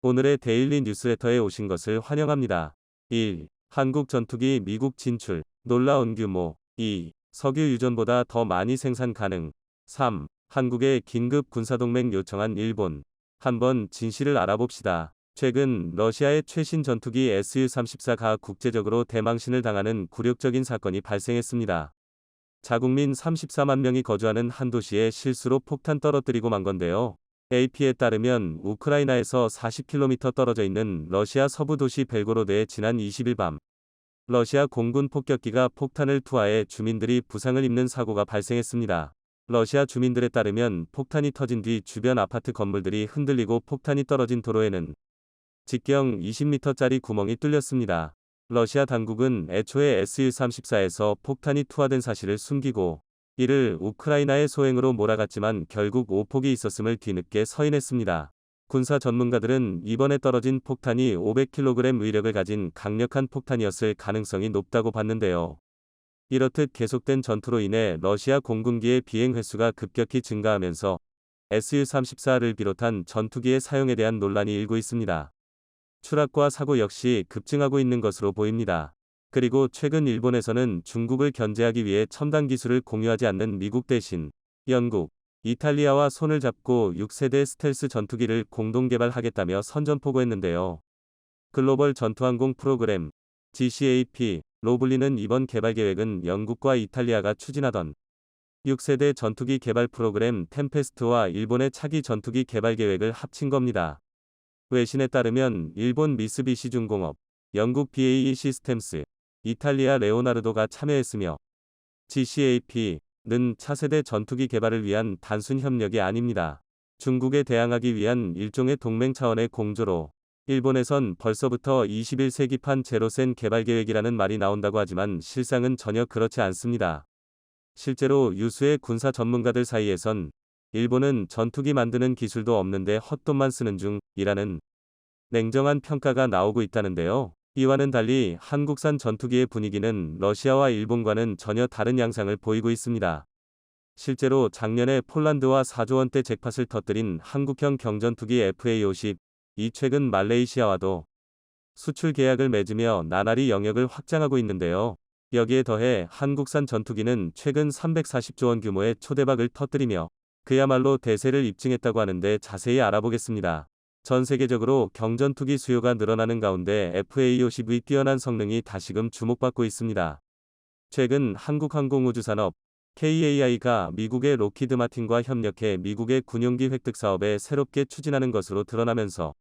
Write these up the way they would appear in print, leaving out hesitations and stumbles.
오늘의 데일리 뉴스레터에 오신 것을 환영합니다. 1. 한국 전투기 미국 진출. 놀라운 규모. 2. 석유 유전보다 더 많이 생산 가능. 3. 한국에 긴급 군사동맹 요청한 일본. 한번 진실을 알아봅시다. 최근 러시아의 최신 전투기 Su-34가 국제적으로 대망신을 당하는 굴욕적인 사건이 발생했습니다. 자국민 34만 명이 거주하는 한 도시에 실수로 폭탄 떨어뜨리고 만 건데요. AP에 따르면 우크라이나에서 40km 떨어져 있는 러시아 서부 도시 벨고로드에 지난 20일 밤 러시아 공군 폭격기가 폭탄을 투하해 주민들이 부상을 입는 사고가 발생했습니다. 러시아 주민들에 따르면 폭탄이 터진 뒤 주변 아파트 건물들이 흔들리고 폭탄이 떨어진 도로에는 직경 20m짜리 구멍이 뚫렸습니다. 러시아 당국은 애초에 Su-34에서 폭탄이 투하된 사실을 숨기고 이를 우크라이나의 소행으로 몰아갔지만 결국 오폭이 있었음을 뒤늦게 서인했습니다. 군사 전문가들은 이번에 떨어진 폭탄이 500kg 위력을 가진 강력한 폭탄이었을 가능성이 높다고 봤는데요. 이렇듯 계속된 전투로 인해 러시아 공군기의 비행 횟수가 급격히 증가하면서 Su-34를 비롯한 전투기의 사용에 대한 논란이 일고 있습니다. 추락과 사고 역시 급증하고 있는 것으로 보입니다. 그리고 최근 일본에서는 중국을 견제하기 위해 첨단 기술을 공유하지 않는 미국 대신 영국, 이탈리아와 손을 잡고 6세대 스텔스 전투기를 공동 개발하겠다며 선전포고했는데요. 글로벌 전투항공 프로그램 GCAP로 불리는 이번 개발 계획은 영국과 이탈리아가 추진하던 6세대 전투기 개발 프로그램 템페스트와 일본의 차기 전투기 개발 계획을 합친 겁니다. 외신에 따르면 일본 미쓰비시 중공업, 영국 BAE 시스템스, 이탈리아 레오나르도가 참여했으며 GCAP는 차세대 전투기 개발을 위한 단순 협력이 아닙니다. 중국에 대항하기 위한 일종의 동맹 차원의 공조로 일본에선 벌써부터 21세기판 제로센 개발 계획이라는 말이 나온다고 하지만 실상은 전혀 그렇지 않습니다. 실제로 유수의 군사 전문가들 사이에선 일본은 전투기 만드는 기술도 없는데 헛돈만 쓰는 중이라는 냉정한 평가가 나오고 있다는데요. 이와는 달리 한국산 전투기의 분위기는 러시아와 일본과는 전혀 다른 양상을 보이고 있습니다. 실제로 작년에 폴란드와 4조 원대 잭팟을 터뜨린 한국형 경전투기 FA-50, 이 최근 말레이시아와도 수출 계약을 맺으며 나날이 영역을 확장하고 있는데요. 여기에 더해 한국산 전투기는 최근 340조 원 규모의 초대박을 터뜨리며 그야말로 대세를 입증했다고 하는데 자세히 알아보겠습니다. 전 세계적으로 경전투기 수요가 늘어나는 가운데 FA-50의 뛰어난 성능이 다시금 주목받고 있습니다. 최근 한국항공우주산업 KAI가 미국의 록히드 마틴과 협력해 미국의 군용기 획득 사업에 새롭게 추진하는 것으로 드러나면서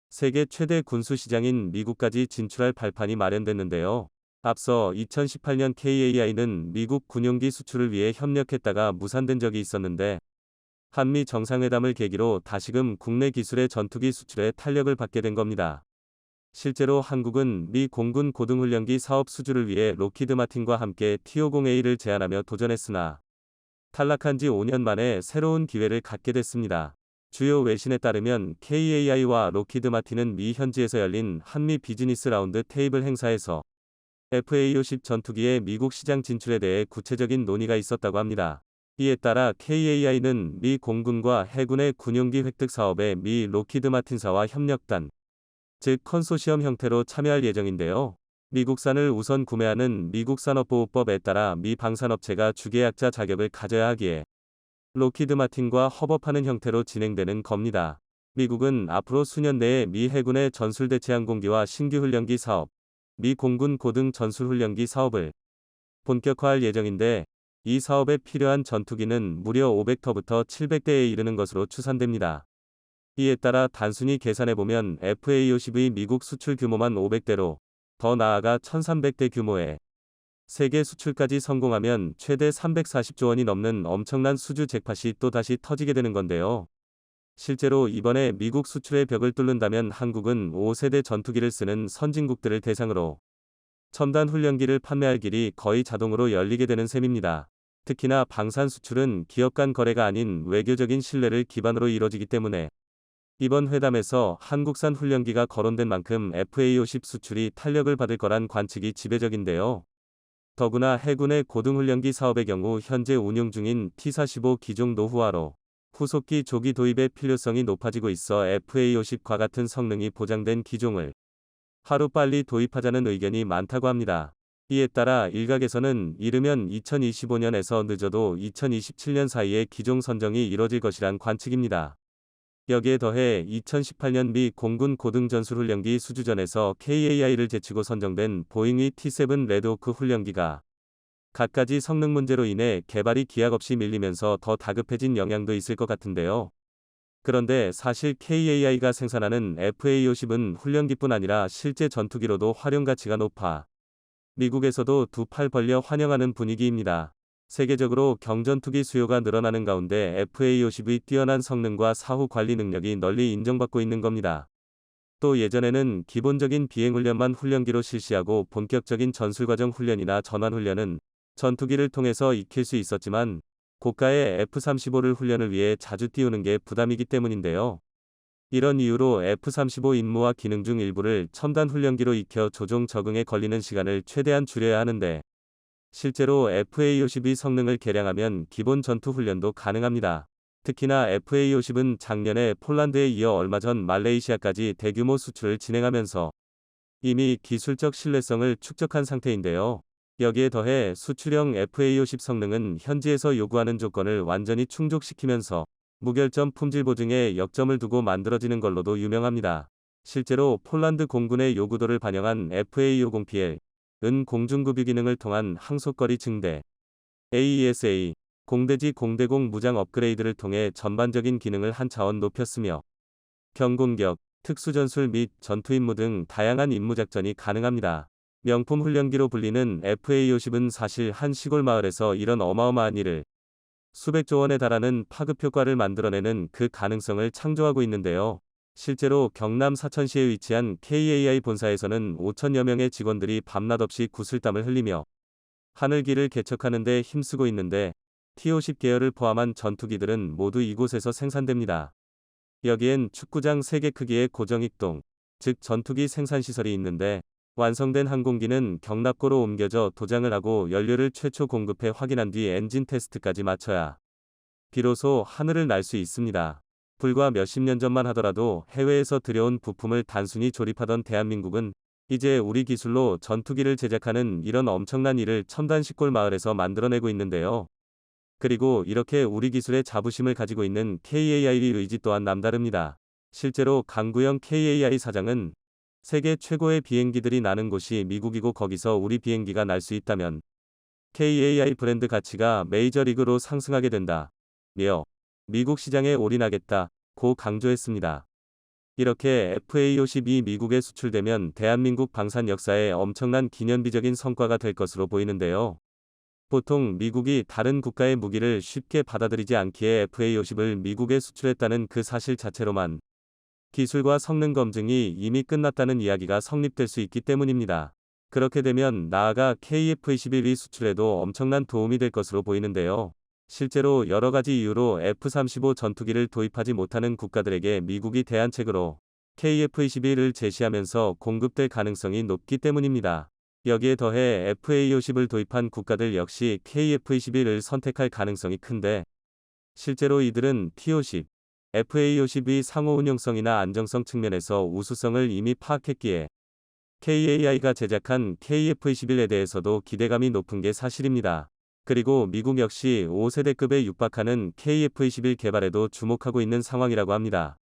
세계 최대 군수 시장인 미국까지 진출할 발판이 마련됐는데요. 앞서 2018년 KAI는 미국 군용기 수출을 위해 협력했다가 무산된 적이 있었는데 한미 정상회담을 계기로 다시금 국내 기술의 전투기 수출에 탄력을 받게 된 겁니다. 실제로 한국은 미 공군 고등훈련기 사업 수주를 위해 록히드 마틴과 함께 T-50A를 제안하며 도전했으나 탈락한 지 5년 만에 새로운 기회를 갖게 됐습니다. 주요 외신에 따르면 KAI와 록히드 마틴은 미 현지에서 열린 한미 비즈니스 라운드 테이블 행사에서 FA-50 전투기의 미국 시장 진출에 대해 구체적인 논의가 있었다고 합니다. 이에 따라 KAI는 미 공군과 해군의 군용기 획득 사업에 미 록히드 마틴사와 협력단, 즉 컨소시엄 형태로 참여할 예정인데요. 미국산을 우선 구매하는 미국 산업보호법에 따라 미 방산업체가 주계약자 자격을 가져야 하기에 록히드 마틴과 협업하는 형태로 진행되는 겁니다. 미국은 앞으로 수년 내에 미 해군의 전술대체항공기와 신규 훈련기 사업, 미 공군 고등 전술훈련기 사업을 본격화할 예정인데 이 사업에 필요한 전투기는 무려 500터부터 700대에 이르는 것으로 추산됩니다. 이에 따라 단순히 계산해보면 FA-50의 미국 수출 규모만 500대로 더 나아가 1300대 규모의 세계 수출까지 성공하면 최대 340조 원이 넘는 엄청난 수주 잭팟이 또다시 터지게 되는 건데요. 실제로 이번에 미국 수출의 벽을 뚫는다면 한국은 5세대 전투기를 쓰는 선진국들을 대상으로 첨단 훈련기를 판매할 길이 거의 자동으로 열리게 되는 셈입니다. 특히나 방산 수출은 기업 간 거래가 아닌 외교적인 신뢰를 기반으로 이뤄지기 때문에 이번 회담에서 한국산 훈련기가 거론된 만큼 FA-50 수출이 탄력을 받을 거란 관측이 지배적인데요. 더구나 해군의 고등훈련기 사업의 경우 현재 운용 중인 T-45 기종 노후화로 후속기 조기 도입의 필요성이 높아지고 있어 FA50과 같은 성능이 보장된 기종을 하루빨리 도입하자는 의견이 많다고 합니다. 이에 따라 일각에서는 이르면 2025년에서 늦어도 2027년 사이에 기종 선정이 이뤄질 것이란 관측입니다. 여기에 더해 2018년 미 공군 고등전술훈련기 수주전에서 KAI를 제치고 선정된 보잉의 T7 레드호크 훈련기가 갖가지 성능 문제로 인해 개발이 기약 없이 밀리면서 더 다급해진 영향도 있을 것 같은데요. 그런데 사실 KAI가 생산하는 FA50은 훈련기뿐 아니라 실제 전투기로도 활용 가치가 높아 미국에서도 두 팔 벌려 환영하는 분위기입니다. 세계적으로 경전투기 수요가 늘어나는 가운데 FA50의 뛰어난 성능과 사후 관리 능력이 널리 인정받고 있는 겁니다. 또 예전에는 기본적인 비행훈련만 훈련기로 실시하고 본격적인 전술과정 훈련이나 전환훈련은 전투기를 통해서 익힐 수 있었지만 고가의 F-35를 훈련을 위해 자주 띄우는 게 부담이기 때문인데요. 이런 이유로 F-35 임무와 기능 중 일부를 첨단 훈련기로 익혀 조종 적응에 걸리는 시간을 최대한 줄여야 하는데 실제로 FA-50의 성능을 개량하면 기본 전투 훈련도 가능합니다. 특히나 FA-50은 작년에 폴란드에 이어 얼마 전 말레이시아까지 대규모 수출을 진행하면서 이미 기술적 신뢰성을 축적한 상태인데요. 여기에 더해 수출형 FA-50 성능은 현지에서 요구하는 조건을 완전히 충족시키면서 무결점 품질 보증에 역점을 두고 만들어지는 걸로도 유명합니다. 실제로 폴란드 공군의 요구도를 반영한 FA-50PL 은 공중급유 기능을 통한 항속거리 증대, AESA, 공대지 공대공 무장 업그레이드를 통해 전반적인 기능을 한 차원 높였으며 경공격, 특수전술 및 전투임무 등 다양한 임무작전이 가능합니다. 명품 훈련기로 불리는 FA-50은 사실 한 시골 마을에서 이런 어마어마한 일을 수백조 원에 달하는 파급 효과를 만들어내는 그 가능성을 창조하고 있는데요. 실제로 경남 사천시에 위치한 KAI 본사에서는 5천여 명의 직원들이 밤낮 없이 구슬땀을 흘리며 하늘기를 개척하는 데 힘쓰고 있는데 T-50 계열을 포함한 전투기들은 모두 이곳에서 생산됩니다. 여기엔 축구장 3개 크기의 고정익동, 즉 전투기 생산시설이 있는데 완성된 항공기는 경납고로 옮겨져 도장을 하고 연료를 최초 공급해 확인한 뒤 엔진 테스트까지 마쳐야 비로소 하늘을 날 수 있습니다. 불과 몇십 년 전만 하더라도 해외에서 들여온 부품을 단순히 조립하던 대한민국은 이제 우리 기술로 전투기를 제작하는 이런 엄청난 일을 첨단 시골 마을에서 만들어내고 있는데요. 그리고 이렇게 우리 기술에 자부심을 가지고 있는 KAI의 의지 또한 남다릅니다. 실제로 강구영 KAI 사장은 세계 최고의 비행기들이 나는 곳이 미국이고 거기서 우리 비행기가 날 수 있다면 KAI 브랜드 가치가 메이저리그로 상승하게 된다. 며 미국 시장에 올인하겠다. 고 강조했습니다. 이렇게 FA-50이 미국에 수출되면 대한민국 방산 역사에 엄청난 기념비적인 성과가 될 것으로 보이는데요. 보통 미국이 다른 국가의 무기를 쉽게 받아들이지 않기에 FA-50을 미국에 수출했다는 그 사실 자체로만 기술과 성능 검증이 이미 끝났다는 이야기가 성립될 수 있기 때문입니다. 그렇게 되면 나아가 KF-21이 수출에도 엄청난 도움이 될 것으로 보이는데요. 실제로 여러 가지 이유로 F-35 전투기를 도입하지 못하는 국가들에게 미국이 대안책으로 KF-21을 제시하면서 공급될 가능성이 높기 때문입니다. 여기에 더해 FA-50을 도입한 국가들 역시 KF-21을 선택할 가능성이 큰데 실제로 이들은 T-50, FA-50의 상호 운용성이나 안정성 측면에서 우수성을 이미 파악했기에 KAI가 제작한 KF-21에 대해서도 기대감이 높은 게 사실입니다. 그리고 미국 역시 5세대급에 육박하는 KF-21 개발에도 주목하고 있는 상황이라고 합니다.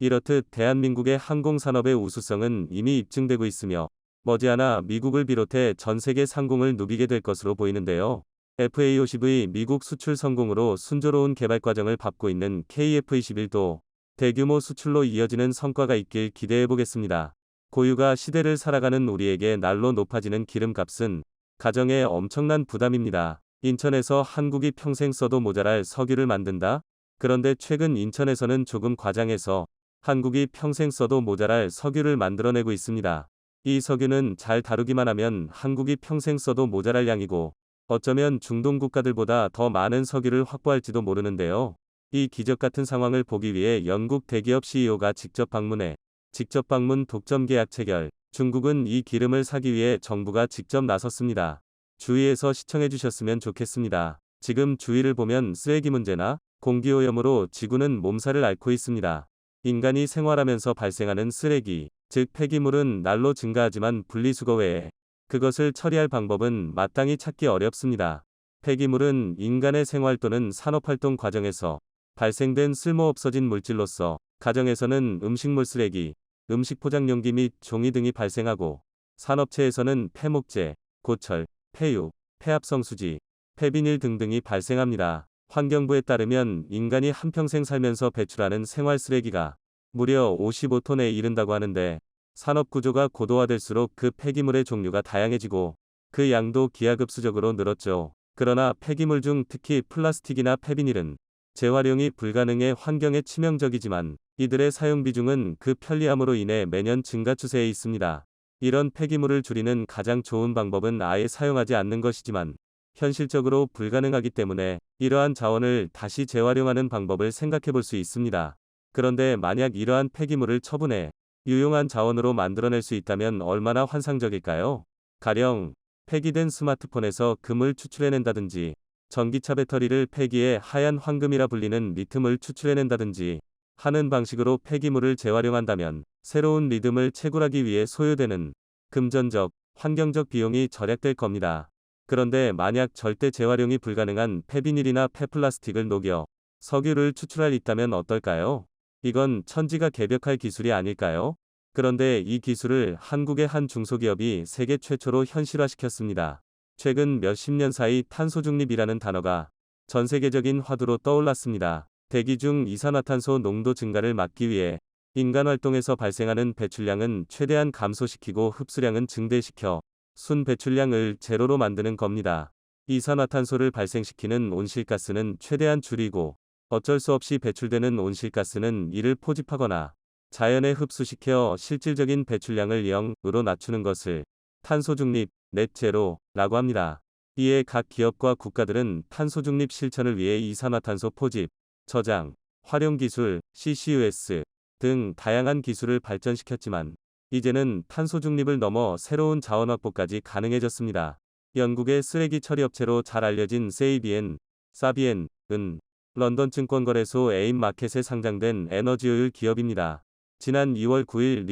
이렇듯 대한민국의 항공산업의 우수성은 이미 입증되고 있으며 머지않아 미국을 비롯해 전 세계 상공을 누비게 될 것으로 보이는데요. FA-50의 미국 수출 성공으로 순조로운 개발 과정을 밟고 있는 KF-21도 대규모 수출로 이어지는 성과가 있길 기대해 보겠습니다. 고유가 시대를 살아가는 우리에게 날로 높아지는 기름값은 가정에 엄청난 부담입니다. 인천에서 한국이 평생 써도 모자랄 석유를 만든다? 그런데 최근 인천에서는 조금 과장해서 한국이 평생 써도 모자랄 석유를 만들어내고 있습니다. 이 석유는 잘 다루기만 하면 한국이 평생 써도 모자랄 양이고 어쩌면 중동 국가들보다 더 많은 석유를 확보할지도 모르는데요. 이 기적같은 상황을 보기 위해 영국 대기업 CEO가 직접 방문 독점 계약 체결. 중국은 이 기름을 사기 위해 정부가 직접 나섰습니다. 주위에서 시청해 주셨으면 좋겠습니다. 지금 주위를 보면 쓰레기 문제나 공기오염으로 지구는 몸살을 앓고 있습니다. 인간이 생활하면서 발생하는 쓰레기, 즉 폐기물은 날로 증가하지만 분리수거 외에 그것을 처리할 방법은 마땅히 찾기 어렵습니다. 폐기물은 인간의 생활 또는 산업활동 과정에서 발생된 쓸모없어진 물질로서 가정에서는 음식물 쓰레기, 음식 포장용기 및 종이 등이 발생하고 산업체에서는 폐목재, 고철, 폐유, 폐합성수지, 폐비닐 등등이 발생합니다. 환경부에 따르면 인간이 한평생 살면서 배출하는 생활 쓰레기가 무려 55톤에 이른다고 하는데 산업 구조가 고도화될수록 그 폐기물의 종류가 다양해지고 그 양도 기하급수적으로 늘었죠. 그러나 폐기물 중 특히 플라스틱이나 폐비닐은 재활용이 불가능해 환경에 치명적이지만 이들의 사용 비중은 그 편리함으로 인해 매년 증가 추세에 있습니다. 이런 폐기물을 줄이는 가장 좋은 방법은 아예 사용하지 않는 것이지만 현실적으로 불가능하기 때문에 이러한 자원을 다시 재활용하는 방법을 생각해 볼 수 있습니다. 그런데 만약 이러한 폐기물을 처분해 유용한 자원으로 만들어낼 수 있다면 얼마나 환상적일까요? 가령 폐기된 스마트폰에서 금을 추출해낸다든지 전기차 배터리를 폐기해 하얀 황금이라 불리는 리튬을 추출해낸다든지 하는 방식으로 폐기물을 재활용한다면 새로운 리듬을 채굴하기 위해 소요되는 금전적, 환경적 비용이 절약될 겁니다. 그런데 만약 절대 재활용이 불가능한 폐비닐이나 폐플라스틱을 녹여 석유를 추출할 있다면 어떨까요? 이건 천지가 개벽할 기술이 아닐까요? 그런데 이 기술을 한국의 한 중소기업이 세계 최초로 현실화시켰습니다. 최근 몇십 년 사이 탄소중립이라는 단어가 전 세계적인 화두로 떠올랐습니다. 대기 중 이산화탄소 농도 증가를 막기 위해 인간 활동에서 발생하는 배출량은 최대한 감소시키고 흡수량은 증대시켜 순 배출량을 제로로 만드는 겁니다. 이산화탄소를 발생시키는 온실가스는 최대한 줄이고 어쩔 수 없이 배출되는 온실가스는 이를 포집하거나 자연에 흡수시켜 실질적인 배출량을 0으로 낮추는 것을 탄소중립, 넷제로라고 합니다. 이에 각 기업과 국가들은 탄소중립 실천을 위해 이산화탄소 포집, 저장, 활용 기술, CCUS 등 다양한 기술을 발전시켰지만 이제는 탄소중립을 넘어 새로운 자원 확보까지 가능해졌습니다. 영국의 쓰레기 처리 업체로 잘 알려진 사비엔은 런던 증권거래소 에임 마켓에 상장된 에너지오일 기업입니다. 지난 2월 9일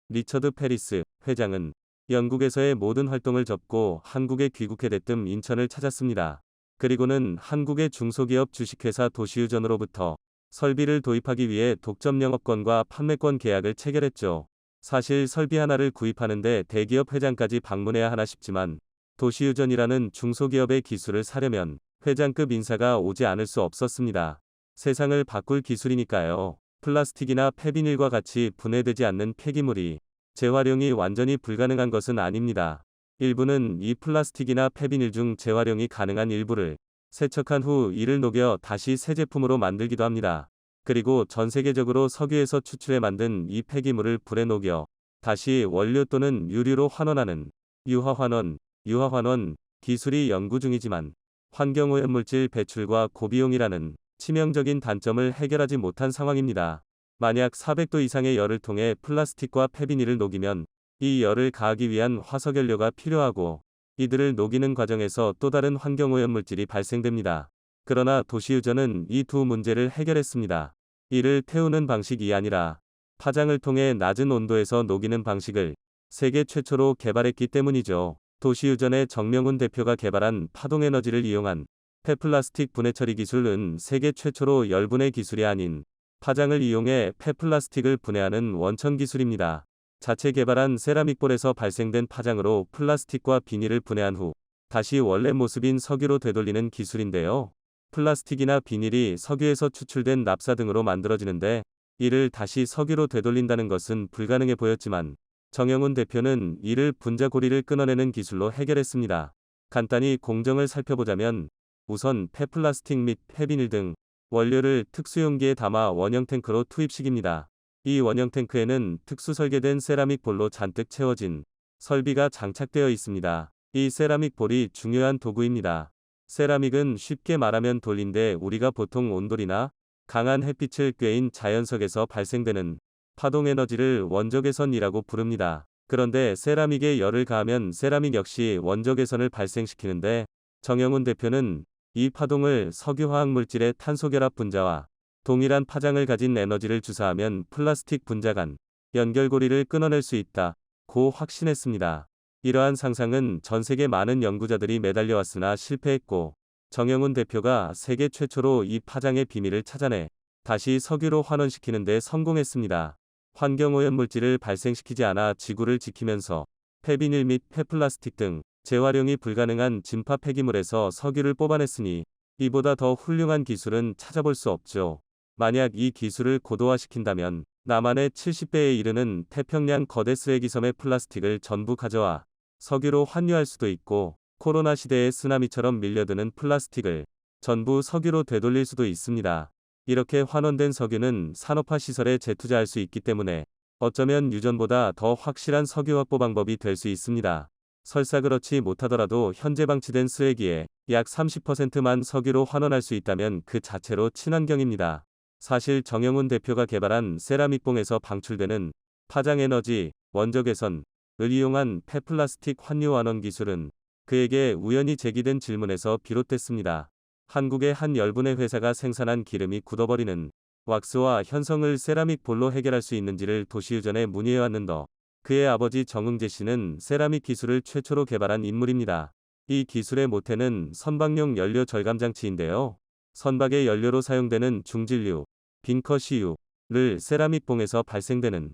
리처드 페리스 회장은 영국에서의 모든 활동을 접고 한국에 귀국해 대뜸 인천을 찾았습니다. 그리고는 한국의 중소기업 주식회사 도시유전으로부터 설비를 도입하기 위해 독점 영업권과 판매권 계약을 체결했죠. 사실 설비 하나를 구입하는데 대기업 회장까지 방문해야 하나 싶지만 도시유전이라는 중소기업의 기술을 사려면 회장급 인사가 오지 않을 수 없었습니다. 세상을 바꿀 기술이니까요. 플라스틱이나 폐비닐과 같이 분해되지 않는 폐기물이 재활용이 완전히 불가능한 것은 아닙니다. 일부는 이 플라스틱이나 폐비닐 중 재활용이 가능한 일부를 세척한 후 이를 녹여 다시 새 제품으로 만들기도 합니다. 그리고 전 세계적으로 석유에서 추출해 만든 이 폐기물을 불에 녹여 다시 원료 또는 유류로 환원하는 유화환원 기술이 연구 중이지만 환경오염물질 배출과 고비용이라는 치명적인 단점을 해결하지 못한 상황입니다. 만약 400도 이상의 열을 통해 플라스틱과 폐비닐을 녹이면 이 열을 가하기 위한 화석연료가 필요하고 이들을 녹이는 과정에서 또 다른 환경오염물질이 발생됩니다. 그러나 도시유전은 이 두 문제를 해결했습니다. 이를 태우는 방식이 아니라 파장을 통해 낮은 온도에서 녹이는 방식을 세계 최초로 개발했기 때문이죠. 도시유전의 정명훈 대표가 개발한 파동에너지를 이용한 폐플라스틱 분해처리 기술은 세계 최초로 열분해 기술이 아닌 파장을 이용해 폐플라스틱을 분해하는 원천 기술입니다. 자체 개발한 세라믹볼에서 발생된 파장으로 플라스틱과 비닐을 분해한 후 다시 원래 모습인 석유로 되돌리는 기술인데요. 플라스틱이나 비닐이 석유에서 추출된 납사 등으로 만들어지는데 이를 다시 석유로 되돌린다는 것은 불가능해 보였지만 정영훈 대표는 이를 분자고리를 끊어내는 기술로 해결했습니다. 간단히 공정을 살펴보자면 우선 폐플라스틱 및 폐비닐 등 원료를 특수용기에 담아 원형 탱크로 투입식입니다. 이 원형 탱크에는 특수 설계된 세라믹 볼로 잔뜩 채워진 설비가 장착되어 있습니다. 이 세라믹 볼이 중요한 도구입니다. 세라믹은 쉽게 말하면 돌인데 우리가 보통 온돌이나 강한 햇빛을 꾀인 자연석에서 발생되는 파동에너지를 원적외선이라고 부릅니다. 그런데 세라믹에 열을 가하면 세라믹 역시 원적외선을 발생시키는데 정영훈 대표는 이 파동을 석유화학 물질의 탄소결합 분자와 동일한 파장을 가진 에너지를 주사하면 플라스틱 분자 간 연결고리를 끊어낼 수 있다고 확신했습니다. 이러한 상상은 전 세계 많은 연구자들이 매달려왔으나 실패했고, 정영훈 대표가 세계 최초로 이 파장의 비밀을 찾아내 다시 석유로 환원시키는 데 성공했습니다. 환경오염 물질을 발생시키지 않아 지구를 지키면서 폐비닐 및 폐플라스틱 등 재활용이 불가능한 진파 폐기물에서 석유를 뽑아냈으니 이보다 더 훌륭한 기술은 찾아볼 수 없죠. 만약 이 기술을 고도화시킨다면 남한의 70배에 이르는 태평양 거대 쓰레기 섬의 플라스틱을 전부 가져와 석유로 환유할 수도 있고, 코로나 시대의 쓰나미처럼 밀려드는 플라스틱을 전부 석유로 되돌릴 수도 있습니다. 이렇게 환원된 석유는 산업화 시설에 재투자할 수 있기 때문에 어쩌면 유전보다 더 확실한 석유 확보 방법이 될 수 있습니다. 설사 그렇지 못하더라도 현재 방치된 쓰레기의 약 30%만 석유로 환원할 수 있다면 그 자체로 친환경입니다. 사실 정영훈 대표가 개발한 세라믹봉에서 방출되는 파장에너지, 원적외선을 이용한 폐플라스틱 환유 환원 기술은 그에게 우연히 제기된 질문에서 비롯됐습니다. 한국의 한 열분의 회사가 생산한 기름이 굳어버리는 왁스와 현성을 세라믹 볼로 해결할 수 있는지를 도시유전에 문의해왔는더, 그의 아버지 정응재 씨는 세라믹 기술을 최초로 개발한 인물입니다. 이 기술의 모태는 선박용 연료 절감 장치인데요. 선박의 연료로 사용되는 중질류, 빈커시유를 세라믹봉에서 발생되는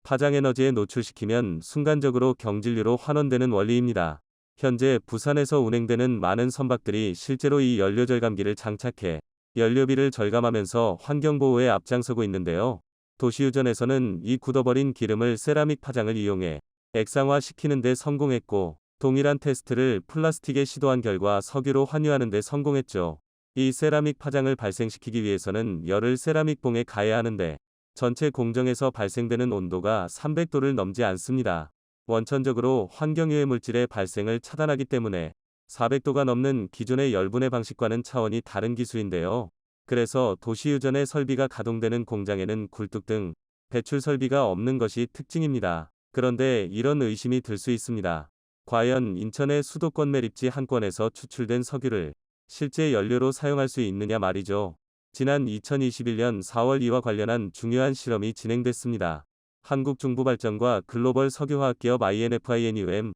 파장에너지에 노출시키면 순간적으로 경질유로 환원되는 원리입니다. 현재 부산에서 운행되는 많은 선박들이 실제로 이 연료 절감기를 장착해 연료비를 절감하면서 환경보호에 앞장서고 있는데요. 도시유전에서는 이 굳어버린 기름을 세라믹 파장을 이용해 액상화시키는 데 성공했고, 동일한 테스트를 플라스틱에 시도한 결과 석유로 환유하는 데 성공했죠. 이 세라믹 파장을 발생시키기 위해서는 열을 세라믹 봉에 가해야 하는데 전체 공정에서 발생되는 온도가 300도를 넘지 않습니다. 원천적으로 환경유해 물질의 발생을 차단하기 때문에 400도가 넘는 기존의 열분해 방식과는 차원이 다른 기술인데요. 그래서 도시유전의 설비가 가동되는 공장에는 굴뚝 등 배출 설비가 없는 것이 특징입니다. 그런데 이런 의심이 들 수 있습니다. 과연 인천의 수도권 매립지 한 건에서 추출된 석유를 실제 연료로 사용할 수 있느냐 말이죠. 지난 2021년 4월 이와 관련한 중요한 실험이 진행됐습니다. 한국중부발전과 글로벌 석유화학기업 INFINUM은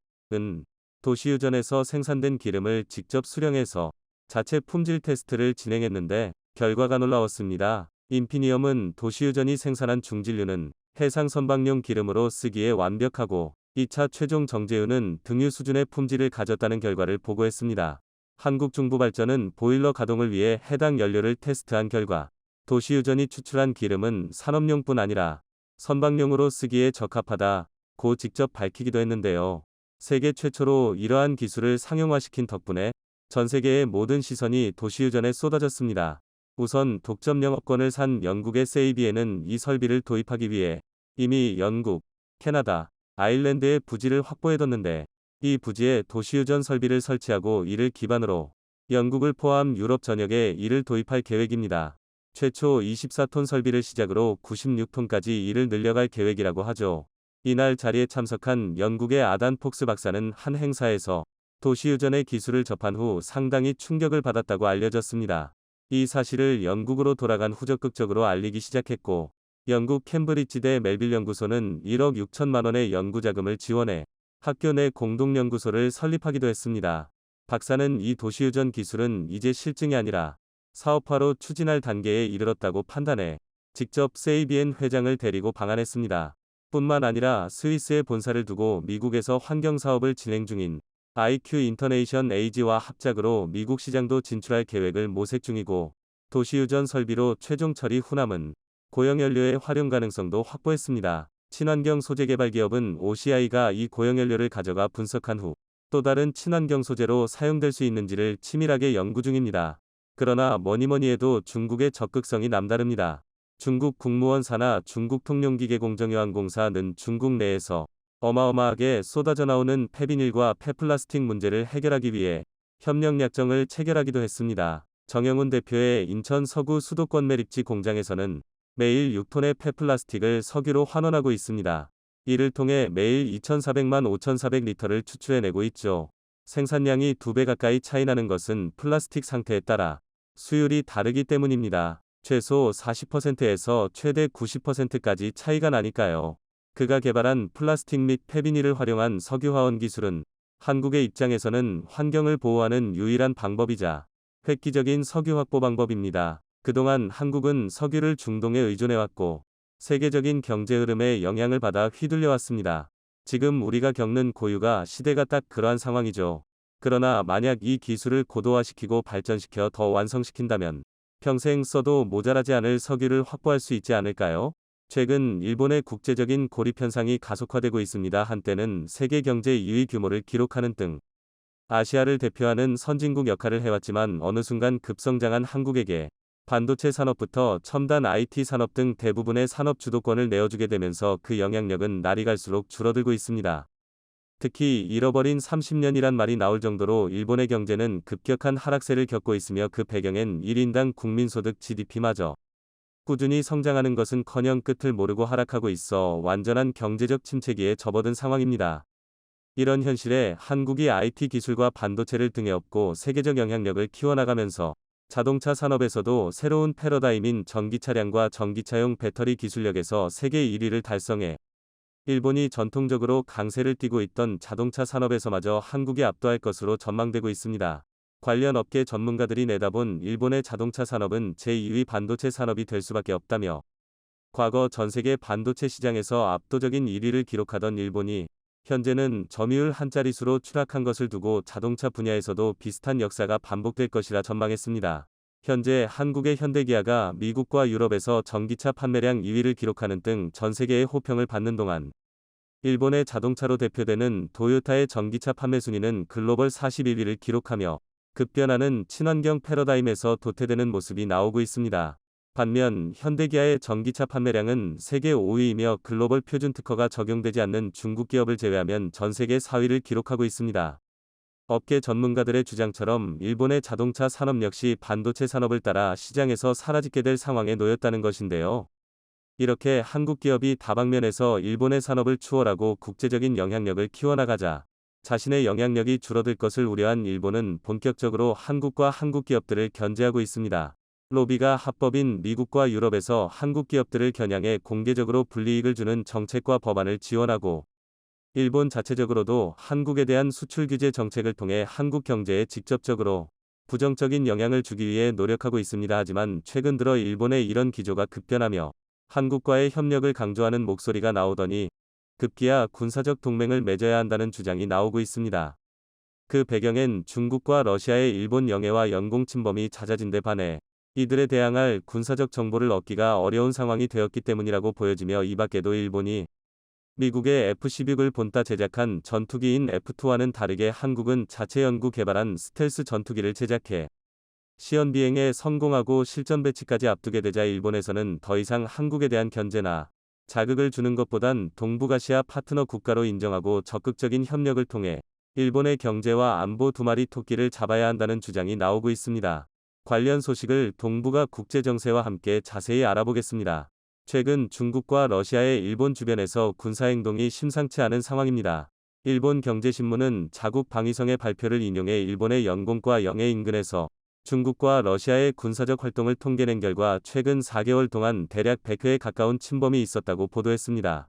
도시유전에서 생산된 기름을 직접 수령해서 자체 품질 테스트를 진행했는데 결과가 놀라웠습니다. 인피니엄은 도시유전이 생산한 중질유는 해상 선박용 기름으로 쓰기에 완벽하고 2차 최종 정제유는 등유 수준의 품질을 가졌다는 결과를 보고했습니다. 한국중부발전은 보일러 가동을 위해 해당 연료를 테스트한 결과 도시유전이 추출한 기름은 산업용뿐 아니라 선박용으로 쓰기에 적합하다고 직접 밝히기도 했는데요. 세계 최초로 이러한 기술을 상용화시킨 덕분에 전 세계의 모든 시선이 도시유전에 쏟아졌습니다. 우선 독점 영업권을 산 영국의 세이비에는 이 설비를 도입하기 위해 이미 영국, 캐나다, 아일랜드에 부지를 확보해뒀는데, 이 부지에 도시유전 설비를 설치하고 이를 기반으로 영국을 포함 유럽 전역에 이를 도입할 계획입니다. 최초 24톤 설비를 시작으로 96톤까지 이를 늘려갈 계획이라고 하죠. 이날 자리에 참석한 영국의 아단 폭스 박사는 한 행사에서 도시유전의 기술을 접한 후 상당히 충격을 받았다고 알려졌습니다. 이 사실을 영국으로 돌아간 후 적극적으로 알리기 시작했고, 영국 캠브리지대 멜빌 연구소는 1억 6천만 원의 연구자금을 지원해 학교 내 공동연구소를 설립하기도 했습니다. 박사는 이 도시유전 기술은 이제 실증이 아니라 사업화로 추진할 단계에 이르렀다고 판단해 직접 세이비엔 회장을 데리고 방한했습니다. 뿐만 아니라 스위스에 본사를 두고 미국에서 환경사업을 진행 중인 IQ 인터내이션 에이지와 합작으로 미국 시장도 진출할 계획을 모색 중이고, 도시유전 설비로 최종 처리 후 남은 고용연료의 활용 가능성도 확보했습니다. 친환경 소재 개발 기업은 OCI가 이 고용연료를 가져가 분석한 후 또 다른 친환경 소재로 사용될 수 있는지를 치밀하게 연구 중입니다. 그러나 뭐니뭐니 해도 중국의 적극성이 남다릅니다. 중국 국무원 산하 중국통용기계공정유한공사는 중국 내에서 어마어마하게 쏟아져 나오는 폐비닐과 폐플라스틱 문제를 해결하기 위해 협력 약정을 체결하기도 했습니다. 정영훈 대표의 인천 서구 수도권 매립지 공장에서는 매일 6톤의 폐플라스틱을 석유로 환원하고 있습니다. 이를 통해 매일 2,400만 5,400리터를 추출해내고 있죠. 생산량이 2배 가까이 차이 나는 것은 플라스틱 상태에 따라 수율이 다르기 때문입니다. 최소 40%에서 최대 90%까지 차이가 나니까요. 그가 개발한 플라스틱 및 폐비닐을 활용한 석유화원 기술은 한국의 입장에서는 환경을 보호하는 유일한 방법이자 획기적인 석유 확보 방법입니다. 그동안 한국은 석유를 중동에 의존해왔고 세계적인 경제 흐름에 영향을 받아 휘둘려왔습니다. 지금 우리가 겪는 고유가 시대가 딱 그러한 상황이죠. 그러나 만약 이 기술을 고도화시키고 발전시켜 더 완성시킨다면 평생 써도 모자라지 않을 석유를 확보할 수 있지 않을까요? 최근 일본의 국제적인 고립 현상이 가속화되고 있습니다. 한때는 세계 경제 2위 규모를 기록하는 등 아시아를 대표하는 선진국 역할을 해왔지만 어느 순간 급성장한 한국에게 반도체 산업부터 첨단 IT 산업 등 대부분의 산업 주도권을 내어주게 되면서 그 영향력은 날이 갈수록 줄어들고 있습니다. 특히 잃어버린 30년이란 말이 나올 정도로 일본의 경제는 급격한 하락세를 겪고 있으며 그 배경엔 1인당 국민소득 GDP마저 꾸준히 성장하는 것은커녕 끝을 모르고 하락하고 있어 완전한 경제적 침체기에 접어든 상황입니다. 이런 현실에 한국이 IT 기술과 반도체를 등에 업고 세계적 영향력을 키워나가면서 자동차 산업에서도 새로운 패러다임인 전기차량과 전기차용 배터리 기술력에서 세계 1위를 달성해 일본이 전통적으로 강세를 띠고 있던 자동차 산업에서마저 한국이 압도할 것으로 전망되고 있습니다. 관련 업계 전문가들이 내다본 일본의 자동차 산업은 제2위 반도체 산업이 될 수밖에 없다며 과거 전세계 반도체 시장에서 압도적인 1위를 기록하던 일본이 현재는 점유율 한 자릿수로 추락한 것을 두고 자동차 분야에서도 비슷한 역사가 반복될 것이라 전망했습니다. 현재 한국의 현대기아가 미국과 유럽에서 전기차 판매량 2위를 기록하는 등 전 세계의 호평을 받는 동안 일본의 자동차로 대표되는 도요타의 전기차 판매 순위는 글로벌 41위를 기록하며 급변하는 친환경 패러다임에서 도태되는 모습이 나오고 있습니다. 반면 현대기아의 전기차 판매량은 세계 5위이며 글로벌 표준 특허가 적용되지 않는 중국 기업을 제외하면 전 세계 4위를 기록하고 있습니다. 업계 전문가들의 주장처럼 일본의 자동차 산업 역시 반도체 산업을 따라 시장에서 사라지게 될 상황에 놓였다는 것인데요. 이렇게 한국 기업이 다방면에서 일본의 산업을 추월하고 국제적인 영향력을 키워나가자 자신의 영향력이 줄어들 것을 우려한 일본은 본격적으로 한국과 한국 기업들을 견제하고 있습니다. 로비가 합법인 미국과 유럽에서 한국 기업들을 겨냥해 공개적으로 불이익을 주는 정책과 법안을 지원하고 일본 자체적으로도 한국에 대한 수출 규제 정책을 통해 한국 경제에 직접적으로 부정적인 영향을 주기 위해 노력하고 있습니다. 하지만 최근 들어 일본의 이런 기조가 급변하며 한국과의 협력을 강조하는 목소리가 나오더니 급기야 군사적 동맹을 맺어야 한다는 주장이 나오고 있습니다. 그 배경엔 중국과 러시아의 일본 영해와 영공 침범이 잦아진 데 반해 이들에 대항할 군사적 정보를 얻기가 어려운 상황이 되었기 때문이라고 보여지며 이 밖에도 일본이 미국의 F-16을 본따 제작한 전투기인 F-2와는 다르게 한국은 자체 연구 개발한 스텔스 전투기를 제작해 시연 비행에 성공하고 실전 배치까지 앞두게 되자 일본에서는 더 이상 한국에 대한 견제나 자극을 주는 것보단 동북아시아 파트너 국가로 인정하고 적극적인 협력을 통해 일본의 경제와 안보 두 마리 토끼를 잡아야 한다는 주장이 나오고 있습니다. 관련 소식을 동북아 국제정세와 함께 자세히 알아보겠습니다. 최근 중국과 러시아의 일본 주변에서 군사행동이 심상치 않은 상황입니다. 일본 경제신문은 자국 방위성의 발표를 인용해 일본의 영공과 영해 인근에서 중국과 러시아의 군사적 활동을 통계낸 결과 최근 4개월 동안 대략 100회에 가까운 침범이 있었다고 보도했습니다.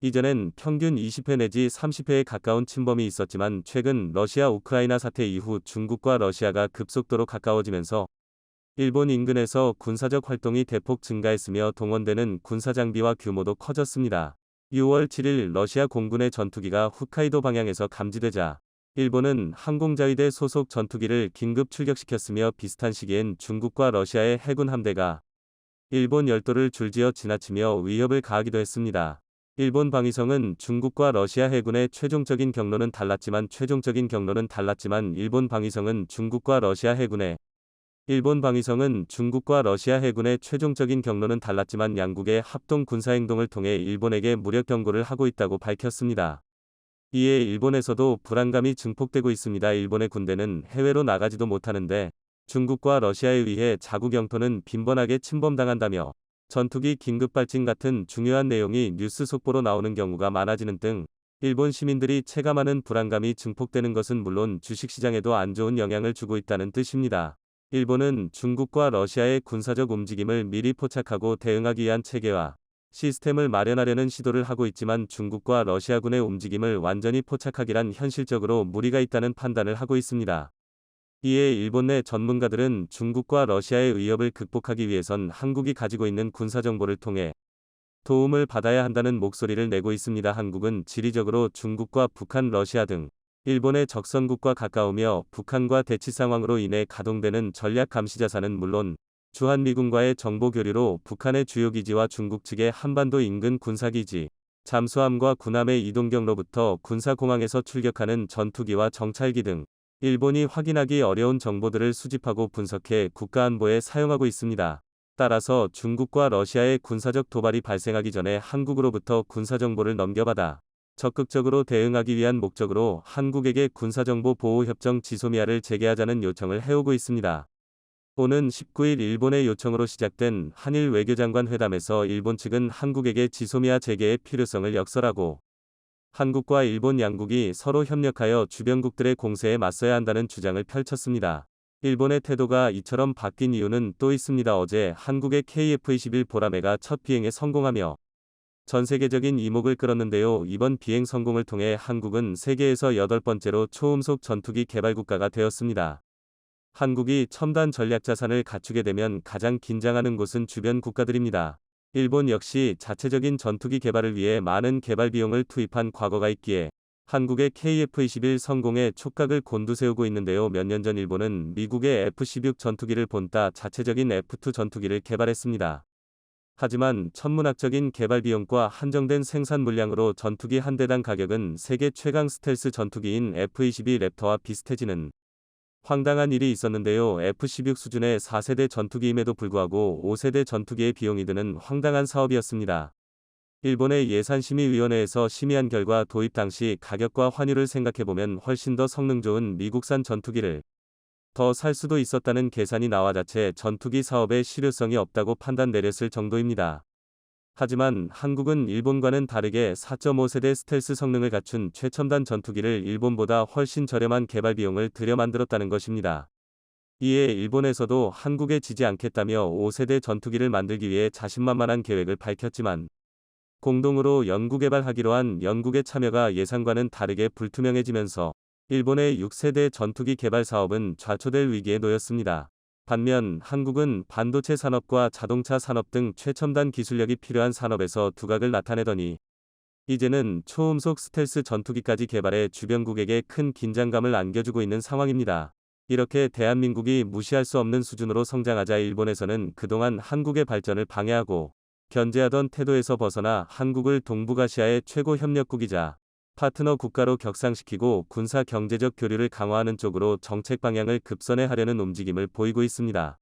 이전엔 평균 20회 내지 30회에 가까운 침범이 있었지만 최근 러시아 우크라이나 사태 이후 중국과 러시아가 급속도로 가까워지면서 일본 인근에서 군사적 활동이 대폭 증가했으며 동원되는 군사장비와 규모도 커졌습니다. 6월 7일 러시아 공군의 전투기가 홋카이도 방향에서 감지되자 일본은 항공자위대 소속 전투기를 긴급 출격시켰으며 비슷한 시기엔 중국과 러시아의 해군 함대가 일본 열도를 줄지어 지나치며 위협을 가하기도 했습니다. 일본 방위성은 중국과 러시아 해군의 최종적인 경로는 달랐지만 일본 방위성은 중국과 러시아 해군의 최종적인 경로는 달랐지만 양국의 합동 군사행동을 통해 일본에게 무력 경고를 하고 있다고 밝혔습니다. 이에 일본에서도 불안감이 증폭되고 있습니다. 일본의 군대는 해외로 나가지도 못하는데 중국과 러시아에 의해 자국 영토는 빈번하게 침범당한다며 전투기 긴급 발진 같은 중요한 내용이 뉴스 속보로 나오는 경우가 많아지는 등 일본 시민들이 체감하는 불안감이 증폭되는 것은 물론 주식시장에도 안 좋은 영향을 주고 있다는 뜻입니다. 일본은 중국과 러시아의 군사적 움직임을 미리 포착하고 대응하기 위한 체계와 시스템을 마련하려는 시도를 하고 있지만 중국과 러시아군의 움직임을 완전히 포착하기란 현실적으로 무리가 있다는 판단을 하고 있습니다. 이에 일본 내 전문가들은 중국과 러시아의 위협을 극복하기 위해선 한국이 가지고 있는 군사정보를 통해 도움을 받아야 한다는 목소리를 내고 있습니다. 한국은 지리적으로 중국과 북한, 러시아 등 일본의 적선국과 가까우며 북한과 대치 상황으로 인해 가동되는 전략 감시자산은 물론 주한미군과의 정보 교류로 북한의 주요 기지와 중국 측의 한반도 인근 군사기지, 잠수함과 군함의 이동경로부터 군사공항에서 출격하는 전투기와 정찰기 등 일본이 확인하기 어려운 정보들을 수집하고 분석해 국가안보에 사용하고 있습니다. 따라서 중국과 러시아의 군사적 도발이 발생하기 전에 한국으로부터 군사정보를 넘겨받아 적극적으로 대응하기 위한 목적으로 한국에게 군사정보 보호협정 지소미아를 재개하자는 요청을 해오고 있습니다. 오는 19일 일본의 요청으로 시작된 한일 외교장관 회담에서 일본 측은 한국에게 지소미아 재개의 필요성을 역설하고 한국과 일본 양국이 서로 협력하여 주변국들의 공세에 맞서야 한다는 주장을 펼쳤습니다. 일본의 태도가 이처럼 바뀐 이유는 또 있습니다. 어제 한국의 KF-21 보라매가 첫 비행에 성공하며 전 세계적인 이목을 끌었는데요. 이번 비행 성공을 통해 한국은 세계에서 8번째로 초음속 전투기 개발 국가가 되었습니다. 한국이 첨단 전략 자산을 갖추게 되면 가장 긴장하는 곳은 주변 국가들입니다. 일본 역시 자체적인 전투기 개발을 위해 많은 개발 비용을 투입한 과거가 있기에 한국의 KF-21 성공에 촉각을 곤두세우고 있는데요. 몇 년 전 일본은 미국의 F-16 전투기를 본따 자체적인 F-2 전투기를 개발했습니다. 하지만 천문학적인 개발 비용과 한정된 생산 물량으로 전투기 한 대당 가격은 세계 최강 스텔스 전투기인 F-22 랩터와 비슷해지는 황당한 일이 있었는데요. F-16 수준의 4세대 전투기임에도 불구하고 5세대 전투기의 비용이 드는 황당한 사업이었습니다. 일본의 예산심의위원회에서 심의한 결과 도입 당시 가격과 환율을 생각해보면 훨씬 더 성능 좋은 미국산 전투기를 더 살 수도 있었다는 계산이 나와 자체 전투기 사업에 실효성이 없다고 판단 내렸을 정도입니다. 하지만 한국은 일본과는 다르게 4.5세대 스텔스 성능을 갖춘 최첨단 전투기를 일본보다 훨씬 저렴한 개발 비용을 들여 만들었다는 것입니다. 이에 일본에서도 한국에 지지 않겠다며 5세대 전투기를 만들기 위해 자신만만한 계획을 밝혔지만 공동으로 연구개발하기로 한 영국의 참여가 예상과는 다르게 불투명해지면서 일본의 6세대 전투기 개발 사업은 좌초될 위기에 놓였습니다. 반면 한국은 반도체 산업과 자동차 산업 등 최첨단 기술력이 필요한 산업에서 두각을 나타내더니 이제는 초음속 스텔스 전투기까지 개발해 주변국에게 큰 긴장감을 안겨주고 있는 상황입니다. 이렇게 대한민국이 무시할 수 없는 수준으로 성장하자 일본에서는 그동안 한국의 발전을 방해하고 견제하던 태도에서 벗어나 한국을 동북아시아의 최고 협력국이자 파트너 국가로 격상시키고 군사 경제적 교류를 강화하는 쪽으로 정책 방향을 급선회 하려는 움직임을 보이고 있습니다.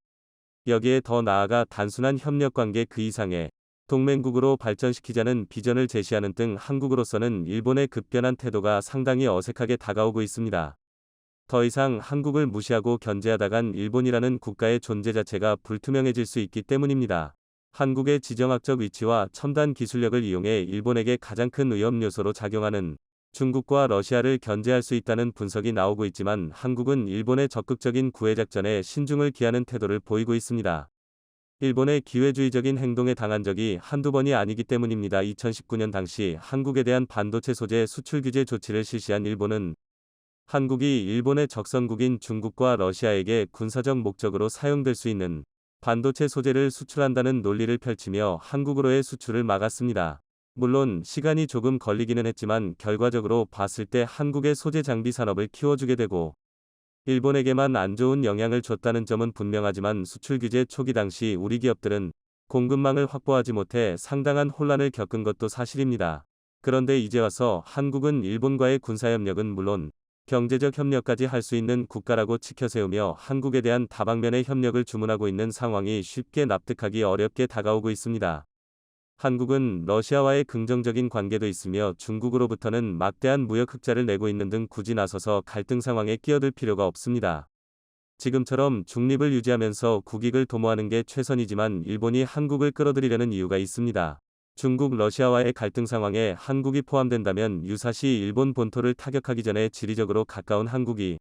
여기에 더 나아가 단순한 협력 관계 그 이상의 동맹국으로 발전시키자는 비전을 제시하는 등 한국으로서는 일본의 급변한 태도가 상당히 어색하게 다가오고 있습니다. 더 이상 한국을 무시하고 견제하다간 일본이라는 국가의 존재 자체가 불투명해질 수 있기 때문입니다. 한국의 지정학적 위치와 첨단 기술력을 이용해 일본에게 가장 큰 위험 요소로 작용하는 중국과 러시아를 견제할 수 있다는 분석이 나오고 있지만 한국은 일본의 적극적인 구애작전에 신중을 기하는 태도를 보이고 있습니다. 일본의 기회주의적인 행동에 당한 적이 한두 번이 아니기 때문입니다. 2019년 당시 한국에 대한 반도체 소재 수출 규제 조치를 실시한 일본은 한국이 일본의 적선국인 중국과 러시아에게 군사적 목적으로 사용될 수 있는 반도체 소재를 수출한다는 논리를 펼치며 한국으로의 수출을 막았습니다. 물론 시간이 조금 걸리기는 했지만 결과적으로 봤을 때 한국의 소재 장비 산업을 키워주게 되고 일본에게만 안 좋은 영향을 줬다는 점은 분명하지만 수출 규제 초기 당시 우리 기업들은 공급망을 확보하지 못해 상당한 혼란을 겪은 것도 사실입니다. 그런데 이제 와서 한국은 일본과의 군사협력은 물론 경제적 협력까지 할 수 있는 국가라고 치켜세우며 한국에 대한 다방면의 협력을 주문하고 있는 상황이 쉽게 납득하기 어렵게 다가오고 있습니다. 한국은 러시아와의 긍정적인 관계도 있으며 중국으로부터는 막대한 무역 흑자를 내고 있는 등 굳이 나서서 갈등 상황에 끼어들 필요가 없습니다. 지금처럼 중립을 유지하면서 국익을 도모하는 게 최선이지만 일본이 한국을 끌어들이려는 이유가 있습니다. 중국 러시아와의 갈등 상황에 한국이 포함된다면 유사시 일본 본토를 타격하기 전에 지리적으로 가까운 한국이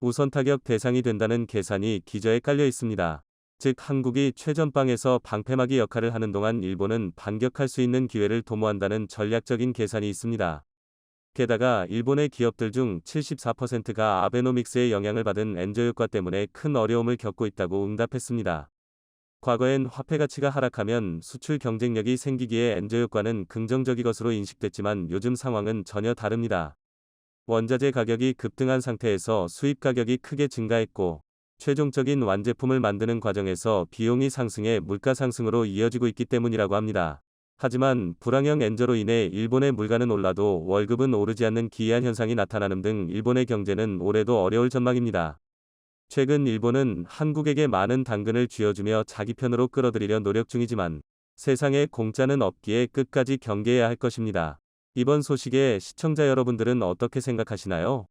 우선 타격 대상이 된다는 계산이 기저에 깔려 있습니다. 즉 한국이 최전방에서 방패막이 역할을 하는 동안 일본은 반격할 수 있는 기회를 도모한다는 전략적인 계산이 있습니다. 게다가 일본의 기업들 중 74%가 아베노믹스의 영향을 받은 엔저 효과 때문에 큰 어려움을 겪고 있다고 응답했습니다. 과거엔 화폐 가치가 하락하면 수출 경쟁력이 생기기에 엔저 효과는 긍정적인 것으로 인식됐지만 요즘 상황은 전혀 다릅니다. 원자재 가격이 급등한 상태에서 수입 가격이 크게 증가했고, 최종적인 완제품을 만드는 과정에서 비용이 상승해 물가 상승으로 이어지고 있기 때문이라고 합니다. 하지만 불황형 엔저로 인해 일본의 물가는 올라도 월급은 오르지 않는 기이한 현상이 나타나는 등 일본의 경제는 올해도 어려울 전망입니다. 최근 일본은 한국에게 많은 당근을 쥐어주며 자기 편으로 끌어들이려 노력 중이지만 세상에 공짜는 없기에 끝까지 경계해야 할 것입니다. 이번 소식에 시청자 여러분들은 어떻게 생각하시나요?